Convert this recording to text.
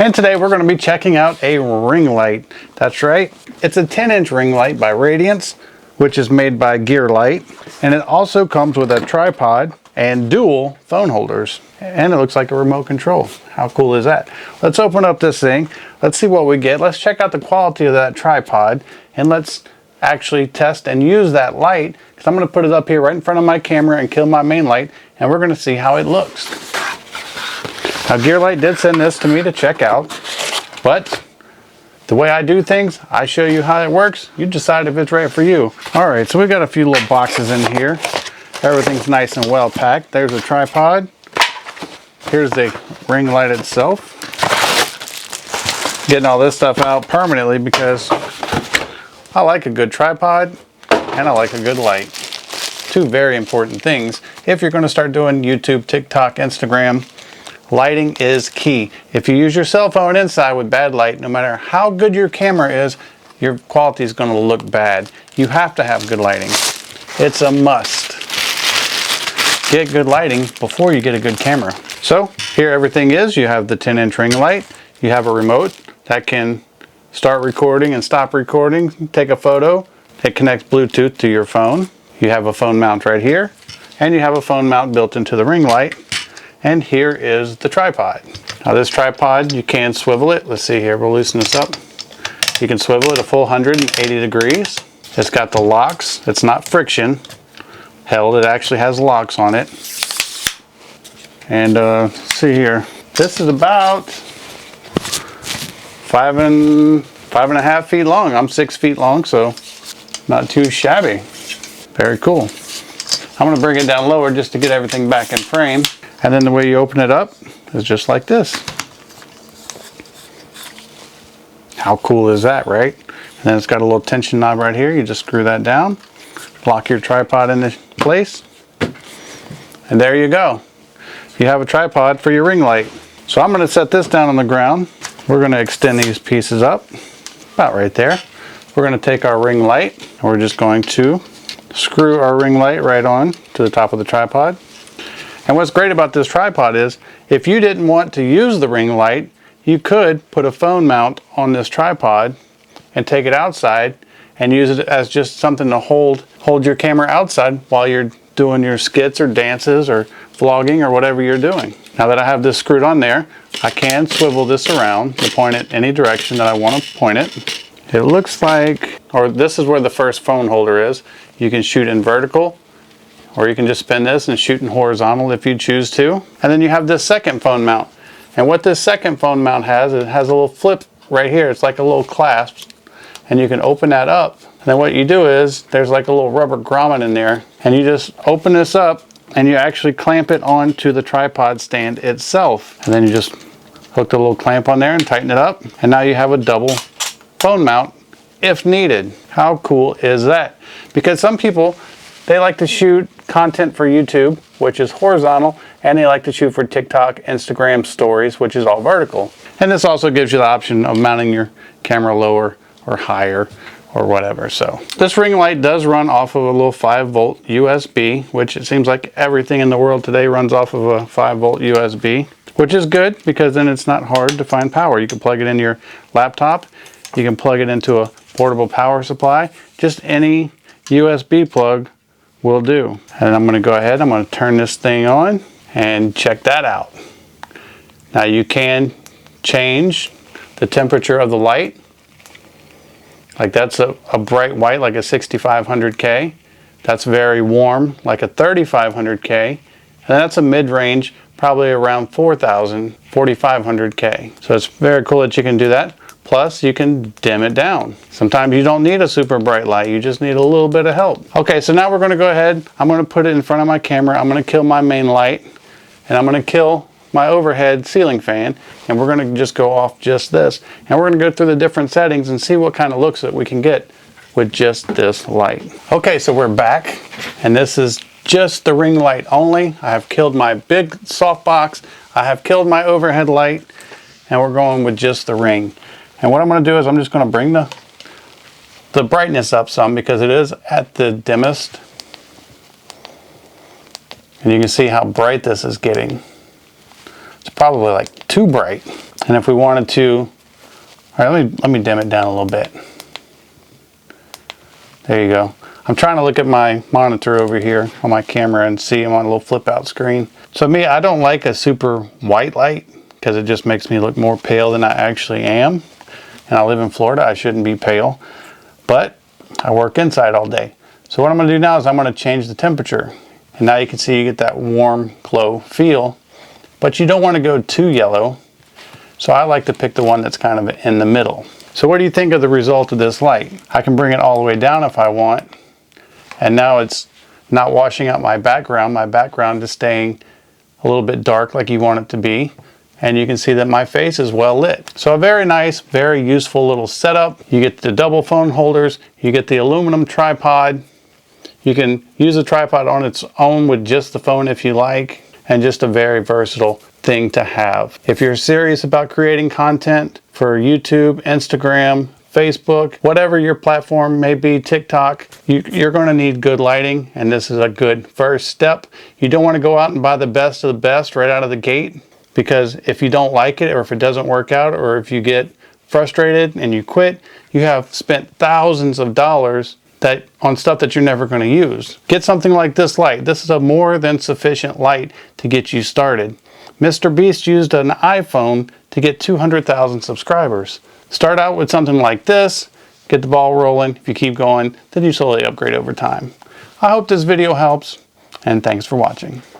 And today we're going to be checking out a ring light. That's right, it's a 10-inch ring light by Radiance, which is made by GearLight. And it also comes with a tripod and dual phone holders. And it looks like a remote control. How cool is that? Let's open up this thing. Let's see what we get. Let's check out the quality of that tripod. And let's actually test and use that light, because I'm going to put it up here right in front of my camera and kill my main light. And we're going to see how it looks. Now GearLight did send this to me to check out, but the way I do things, I show you how it works, you decide if it's right for you. Alright, so we got a few little boxes in here. Everything's nice and well packed. There's a tripod. Here's the ring light itself. Getting all this stuff out permanently because I like a good tripod and I like a good light. Two very important things if you're going to start doing YouTube, TikTok, Instagram. Lighting is key. If you use your cell phone inside with bad light, no matter how good your camera is, your quality is going to look bad. You have to have good lighting. It's a must. Get good lighting before you get a good camera. So here everything is. You have the 10-inch ring light. You have a remote that can start recording and stop recording, take a photo. It connects Bluetooth to your phone. You have a phone mount right here, and you have a phone mount built into the ring light. And here is the tripod. Now this tripod, you can swivel it. Let's see here, we'll loosen this up. You can swivel it a full 180 degrees. It's got the locks. It's not friction held. It actually has locks on it. And let's see here. This is about 5.5 feet long. I'm 6 feet long, so not too shabby. Very cool. I'm gonna bring it down lower just to get everything back in frame. And then the way you open it up is just like this. How cool is that, right? And then it's got a little tension knob right here. You just screw that down, lock your tripod into place, and there you go. You have a tripod for your ring light. So I'm going to set this down on the ground. We're going to extend these pieces up, about right there. We're going to take our ring light, and we're just going to screw our ring light right on to the top of the tripod. And what's great about this tripod is, if you didn't want to use the ring light, you could put a phone mount on this tripod and take it outside and use it as just something to hold your camera outside while you're doing your skits or dances or vlogging or whatever you're doing. Now that I have this screwed on there, I can swivel this around to point it any direction that I want to point it. It looks like, or this is where the first phone holder is. You can shoot in vertical, or you can just spin this and shoot in horizontal if you choose to. And then you have this second phone mount. And what this second phone mount has, it has a little flip right here. It's like a little clasp. And you can open that up. And then what you do is, there's like a little rubber grommet in there. And you just open this up and you actually clamp it onto the tripod stand itself. And then you just hook the little clamp on there and tighten it up. And now you have a double phone mount if needed. How cool is that? Because some people, they like to shoot content for YouTube, which is horizontal, and they like to shoot for TikTok, Instagram stories, which is all vertical. And this also gives you the option of mounting your camera lower or higher or whatever. So this ring light does run off of a little 5-volt USB, which it seems like everything in the world today runs off of a 5-volt USB, which is good because then it's not hard to find power. You can plug it in your laptop. You can plug it into a portable power supply. Just any USB plug will do. And I'm going to go ahead, I'm going to turn this thing on and check that out. Now you can change the temperature of the light. Like that's a bright white, like a 6500K. That's very warm, like a 3500K. And that's a mid-range, probably around 4000, 4500K. So it's very cool that you can do that. Plus, you can dim it down. Sometimes you don't need a super bright light, you just need a little bit of help. Okay, so now we're gonna go ahead, I'm gonna put it in front of my camera, I'm gonna kill my main light, and I'm gonna kill my overhead ceiling fan, and we're gonna just go off just this. And we're gonna go through the different settings and see what kind of looks that we can get with just this light. Okay, so we're back, and this is just the ring light only. I have killed my big softbox, I have killed my overhead light, and we're going with just the ring. And what I'm going to do is I'm just going to bring the brightness up some because it is at the dimmest. And you can see how bright this is getting. It's probably like too bright. And if we wanted to, all right, let me dim it down a little bit. There you go. I'm trying to look at my monitor over here on my camera and see I'm on a little flip out screen. So me, I don't like a super white light because it just makes me look more pale than I actually am. And I live in Florida, I shouldn't be pale, but I work inside all day. So what I'm gonna do now is I'm gonna change the temperature. And now you can see you get that warm glow feel, but you don't wanna go too yellow. So I like to pick the one that's kind of in the middle. So what do you think of the result of this light? I can bring it all the way down if I want. And now it's not washing out my background. My background is staying a little bit dark like you want it to be. And you can see that my face is well lit. So a very nice, very useful little setup. You get the double phone holders, you get the aluminum tripod. You can use the tripod on its own with just the phone if you like, and just a very versatile thing to have. If you're serious about creating content for YouTube, Instagram, Facebook, whatever your platform may be, TikTok, you're going to need good lighting, and this is a good first step. You don't want to go out and buy the best of the best right out of the gate, because if you don't like it, or if it doesn't work out, or if you get frustrated and you quit, you have spent thousands of dollars on stuff that you're never going to use. Get something like this light. This is a more than sufficient light to get you started. Mr. Beast used an iPhone to get 200,000 subscribers. Start out with something like this, get the ball rolling. If you keep going, then you slowly upgrade over time. I hope this video helps, and thanks for watching.